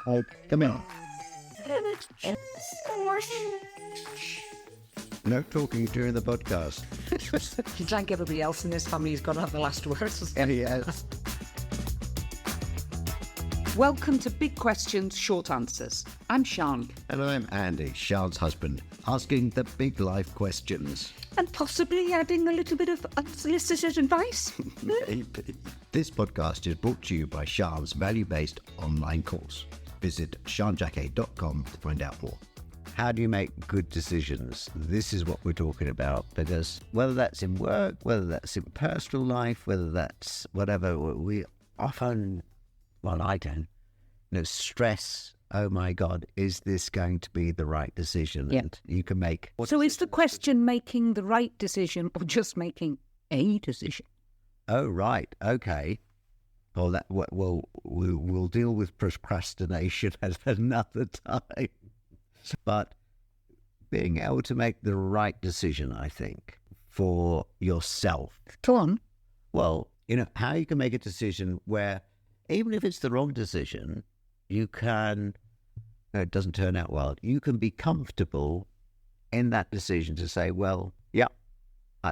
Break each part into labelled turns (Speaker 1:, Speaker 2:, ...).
Speaker 1: Oh, come in. No talking during the podcast.
Speaker 2: You think everybody else in this family has got to have the last words.
Speaker 1: Yes.
Speaker 2: Welcome to Big Questions, Short Answers. I'm Sian.
Speaker 1: And I'm Andy, Sian's husband, asking the big life questions.
Speaker 2: And possibly adding a little bit of unsolicited advice.
Speaker 1: Maybe. This podcast is brought to you by Sian's value-based online course. Visit sianjacquet.com to find out more. How do you make good decisions? This is what we're talking about, because whether that's in work, whether that's in personal life, whether that's whatever, we often, well, I don't, stress, oh my God, is this going to be the right decision?
Speaker 2: Yeah.
Speaker 1: And you can make...
Speaker 2: So is the question making the right decision or just making a decision?
Speaker 1: Oh, right. Okay. Well, we'll deal with procrastination at another time. But being able to make the right decision, I think, for yourself.
Speaker 2: Go on.
Speaker 1: Well, how you can make a decision where, even if it's the wrong decision, you can, it doesn't turn out well, you can be comfortable in that decision to say, well, yeah,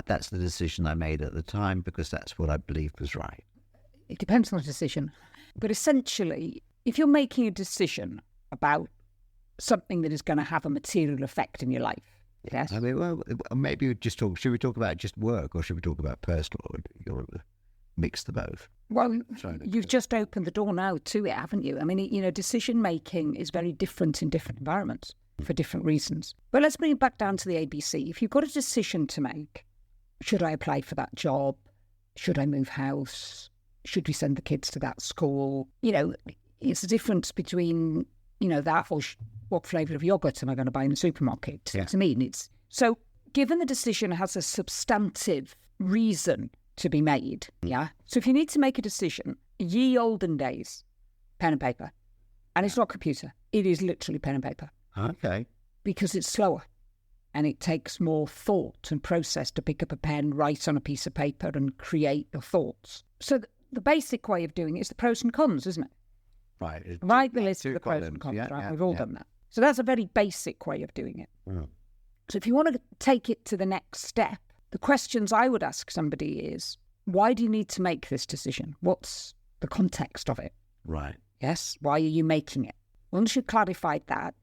Speaker 1: that's the decision I made at the time because that's what I believed was right.
Speaker 2: It depends on the decision. But essentially, if you're making a decision about something that is going to have a material effect in your life, yes?
Speaker 1: I mean, well, maybe should we talk about just work or should we talk about personal? Or you'll mix the both.
Speaker 2: Well, you've just opened the door now to it, haven't you? I mean, decision-making is very different in different environments for different reasons. But let's bring it back down to the ABC. If you've got a decision to make, should I apply for that job? Should I move house? Should we send the kids to that school? It's the difference between, that or what flavour of yoghurt am I going to buy in the supermarket?
Speaker 1: Yeah.
Speaker 2: To me, it's... So given the decision has a substantive reason to be made, yeah? So if you need to make a decision, ye olden days, pen and paper. And it's not computer. It is literally pen and paper.
Speaker 1: Okay.
Speaker 2: Because it's slower. And it takes more thought and process to pick up a pen, write on a piece of paper and create your thoughts. So the basic way of doing it is the pros and cons, isn't it?
Speaker 1: Right.
Speaker 2: Write the list of the pros and cons, right?
Speaker 1: Yeah,
Speaker 2: We've all done that. So that's a very basic way of doing it.
Speaker 1: Mm.
Speaker 2: So if you want to take it to the next step, the questions I would ask somebody is, why do you need to make this decision? What's the context of it?
Speaker 1: Right.
Speaker 2: Yes? Why are you making it? Once you've clarified that,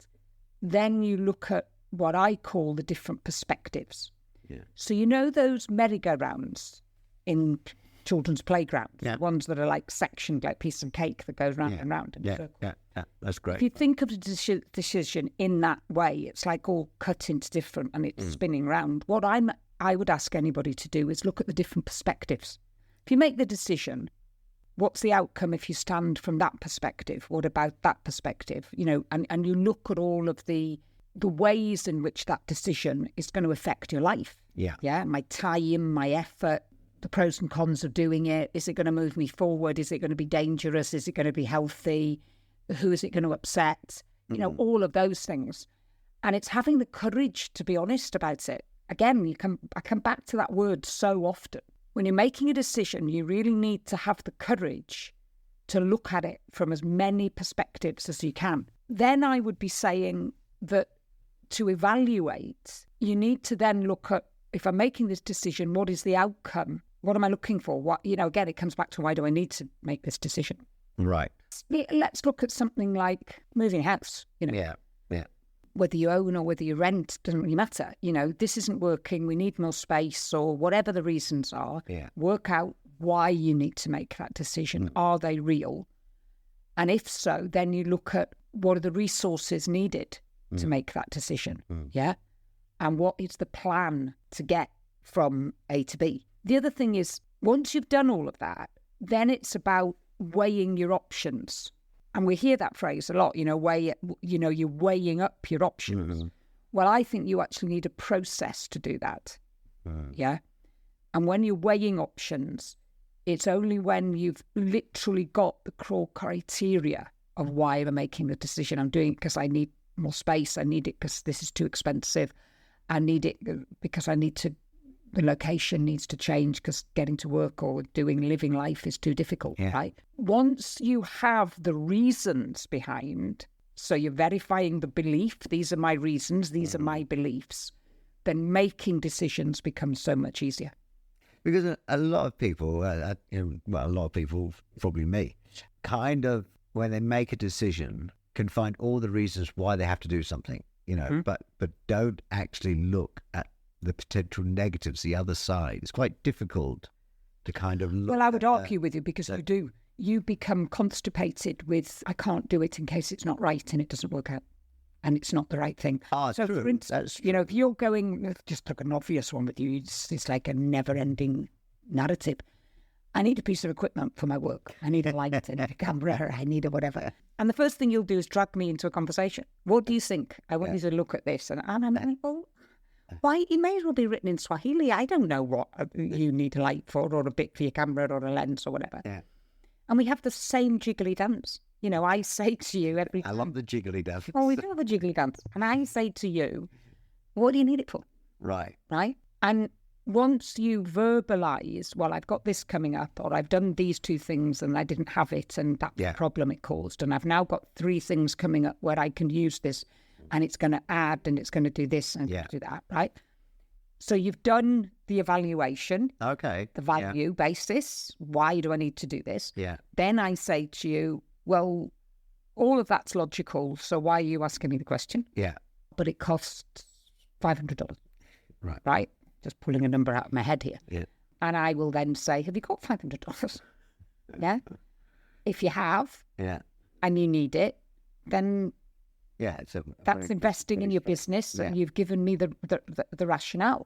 Speaker 2: then you look at what I call the different perspectives.
Speaker 1: Yeah.
Speaker 2: So those merry-go-rounds in children's playgrounds,
Speaker 1: yeah.
Speaker 2: Ones that are like sectioned, like piece of cake that goes round and round.
Speaker 1: Yeah, that's great.
Speaker 2: If you think of the decision in that way, it's like all cut into different and it's spinning round. What I would ask anybody to do is look at the different perspectives. If you make the decision, what's the outcome if you stand from that perspective? What about that perspective? And you look at all of the ways in which that decision is going to affect your life.
Speaker 1: Yeah.
Speaker 2: Yeah. My time, my effort, the pros and cons of doing it. Is it going to move me forward? Is it going to be dangerous? Is it going to be healthy? Who is it going to upset? All of those things. And it's having the courage to be honest about it. Again, I come back to that word so often. When you're making a decision, you really need to have the courage to look at it from as many perspectives as you can. Then I would be saying that to evaluate, you need to then look at, if I'm making this decision, what is the outcome? What am I looking for? Again, it comes back to why do I need to make this decision?
Speaker 1: Right.
Speaker 2: Let's look at something like moving house.
Speaker 1: Yeah.
Speaker 2: Whether you own or whether you rent, doesn't really matter. This isn't working, we need more space or whatever the reasons are.
Speaker 1: Yeah.
Speaker 2: Work out why you need to make that decision. Are they real? And if so, then you look at what are the resources needed to make that decision. Yeah. And what is the plan to get from A to B? The other thing is, once you've done all of that, then it's about weighing your options. And we hear that phrase a lot, you're weighing up your options. Mm-hmm. Well, I think you actually need a process to do that. Yeah. And when you're weighing options, it's only when you've literally got the core criteria of why I'm making the decision. I'm doing it because I need more space. I need it because this is too expensive. I need it because I need to the location needs to change because getting to work or living life is too difficult, right? Once you have the reasons behind, so you're verifying the belief, these are my reasons, these are my beliefs, then making decisions becomes so much easier.
Speaker 1: Because a lot of people, a lot of people, probably me, kind of, when they make a decision, can find all the reasons why they have to do something, but don't actually look at the potential negatives, the other side. It's quite difficult to kind of look.
Speaker 2: Well, I would argue with you because you do. You become constipated with, I can't do it in case it's not right and it doesn't work out and it's not the right thing. So,
Speaker 1: true.
Speaker 2: for instance, if you're going, just took an obvious one with you, it's like a never-ending narrative. I need a piece of equipment for my work. I need a light, I need a camera, I need a whatever. And the first thing you'll do is drag me into a conversation. What do you think? I want you to look at this. And I'm like, well, why? It may as well be written in Swahili. I don't know what you need a light for, or a bit for your camera, or a lens, or whatever. Yeah. And we have the same jiggly dance. I say to you every time.
Speaker 1: I love the jiggly dance.
Speaker 2: Oh, we do have a jiggly dance. And I say to you, what do you need it for?
Speaker 1: Right.
Speaker 2: Right? And once you verbalise, well, I've got this coming up, or I've done these two things and I didn't have it, and that's the problem it caused. And I've now got 3 things coming up where I can use this, and it's going to add, and it's going to do this and do that, right? So you've done the evaluation.
Speaker 1: Okay.
Speaker 2: The value basis. Why do I need to do this?
Speaker 1: Yeah.
Speaker 2: Then I say to you, well, all of that's logical, so why are you asking me the question?
Speaker 1: Yeah.
Speaker 2: But it costs $500.
Speaker 1: Right.
Speaker 2: Right? Just pulling a number out of my head here.
Speaker 1: Yeah.
Speaker 2: And I will then say, have you got $500? Yeah. If you have, and you need it, then that's investing in your business, and you've given me the rationale.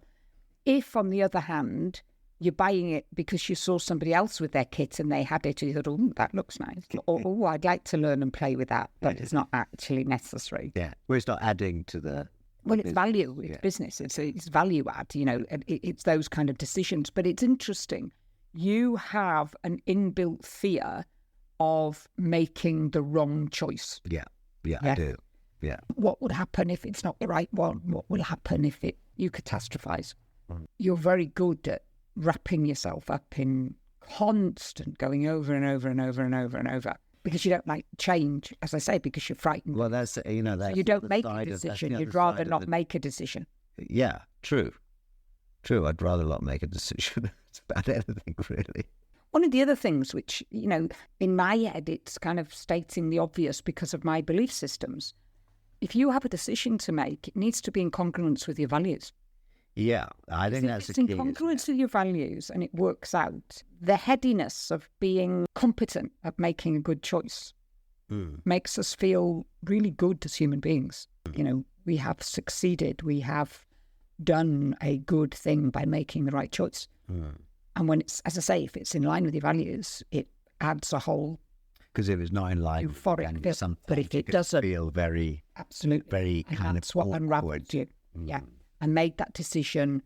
Speaker 2: If, on the other hand, you're buying it because you saw somebody else with their kit and they had it, and you thought, oh, that looks nice. Or, oh, I'd like to learn and play with that, but it's not actually necessary.
Speaker 1: Yeah. Well, it's not adding to the...
Speaker 2: Well, it's value, it's business, it's value add, it's those kind of decisions. But it's interesting. You have an inbuilt fear of making the wrong choice.
Speaker 1: Yeah, I do. Yeah.
Speaker 2: What would happen if it's not the right one? What will happen if you catastrophize? You're very good at wrapping yourself up in constant going over and over and over and over and over. Because you don't like change, as I say, because you're frightened.
Speaker 1: Well, that's, that's
Speaker 2: so you don't make a decision. You'd rather not make a decision.
Speaker 1: Yeah, true. I'd rather not make a decision about anything, really.
Speaker 2: One of the other things which, in my head, it's kind of stating the obvious because of my belief systems. If you have a decision to make, it needs to be in congruence with your values.
Speaker 1: Yeah, I think that's the key.
Speaker 2: It's in congruence with your values and it works out. The headiness of being competent at making a good choice makes us feel really good as human beings. We have succeeded. We have done a good thing by making the right choice. And when it's, as I say, if it's in line with your values, it adds a whole...
Speaker 1: Because if it's not in line with something,
Speaker 2: but if it doesn't...
Speaker 1: feel very...
Speaker 2: Absolutely.
Speaker 1: Very
Speaker 2: and
Speaker 1: kind
Speaker 2: that's
Speaker 1: of
Speaker 2: what unravels you. Yeah. And made that decision.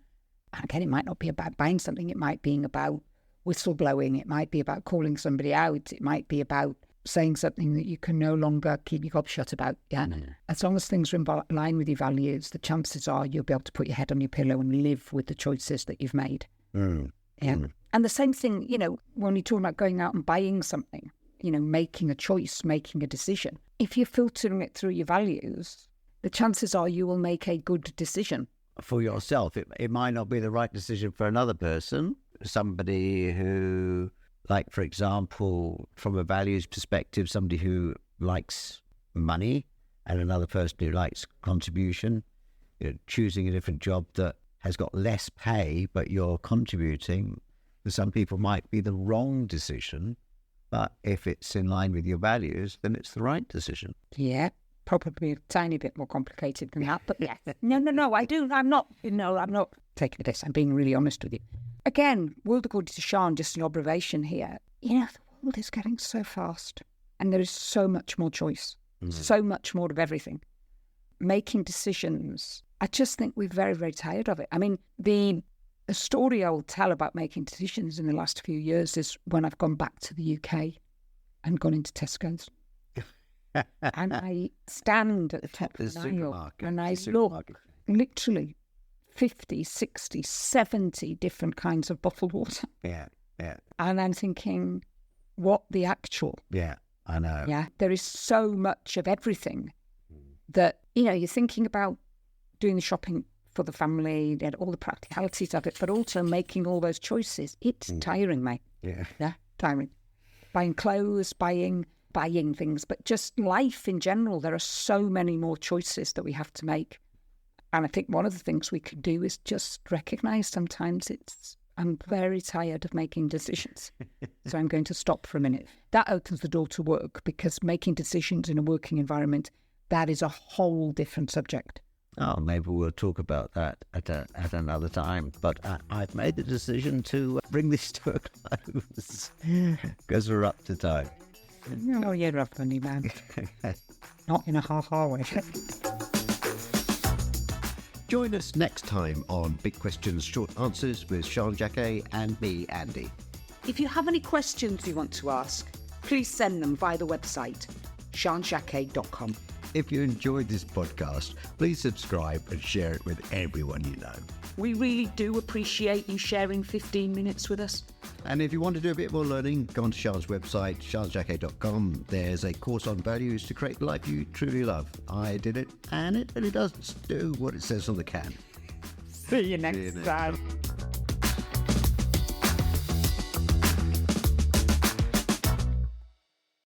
Speaker 2: And again, it might not be about buying something. It might be about whistleblowing. It might be about calling somebody out. It might be about saying something that you can no longer keep your gob shut about. Yeah. As long as things are in line with your values, the chances are you'll be able to put your head on your pillow and live with the choices that you've made. Yeah. And the same thing, when you're talking about going out and buying something, making a choice, making a decision. If you're filtering it through your values, the chances are you will make a good decision.
Speaker 1: For yourself, it might not be the right decision for another person, somebody who, like, for example, from a values perspective, somebody who likes money and another person who likes contribution, choosing a different job that has got less pay, but you're contributing, for some people might be the wrong decision, but if it's in line with your values, then it's the right decision.
Speaker 2: Yeah. Probably a tiny bit more complicated than that, but yes. No, I do. I'm not taking the piss. I'm being really honest with you. Again, world according to Sian, just an observation here. The world is getting so fast and there is so much more choice, so much more of everything. Making decisions, I just think we're very, very tired of it. I mean, the story I will tell about making decisions in the last few years is when I've gone back to the UK and gone into Tesco's. And I stand at the top of the aisle and I look literally 50, 60, 70 different kinds of bottled water.
Speaker 1: Yeah.
Speaker 2: And I'm thinking, what the actual?
Speaker 1: Yeah, I know.
Speaker 2: Yeah, there is so much of everything that, you're thinking about doing the shopping for the family, all the practicalities of it, but also making all those choices. It's tiring, mate. Yeah, tiring. Buying clothes, buying things, but just life in general. There are so many more choices that we have to make. And I think one of the things we could do is just recognise sometimes I'm very tired of making decisions. So I'm going to stop for a minute. That opens the door to work, because making decisions in a working environment, that is a whole different subject.
Speaker 1: Oh, maybe we'll talk about that at another time. But I've made the decision to bring this to a close because we're up to time.
Speaker 2: Oh, you're a funny man. Not in a ha-ha way.
Speaker 1: Join us next time on Big Questions, Short Answers with Sian Jacquet and me, Andy.
Speaker 2: If you have any questions you want to ask, please send them via the website, sianjacquet.com.
Speaker 1: If you enjoyed this podcast, please subscribe and share it with everyone you know.
Speaker 2: We really do appreciate you sharing 15 minutes with us.
Speaker 1: And if you want to do a bit more learning, go on to Sian's website, sianjacquet.com. There's a course on values to create the life you truly love. I did it, and it really does do what it says on the can.
Speaker 2: See you next time.